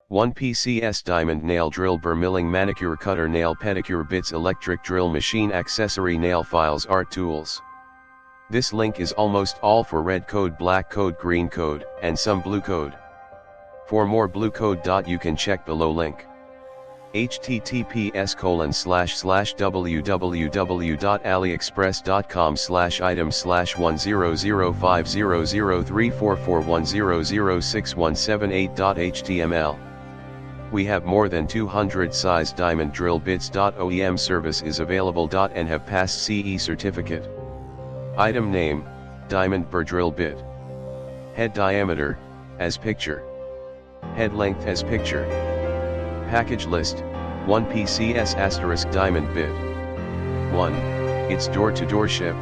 1 PCS diamond nail drill, Burr milling, manicure, cutter, nail, pedicure bits, electric drill machine, accessory, nail files, art tools. This link is almost all for red code, black code, green code, and some blue code. For more blue code. You can check below link. https://www.aliexpress.com/item/10050034410061778.html. We have more than 200 size diamond drill bits. OEM service is available. And have passed CE certificate. Item name, diamond Burr drill bit. Head diameter, as picture. Head length as picture. Package list, 1 PCS * diamond bit. 1. It's door-to-door ship.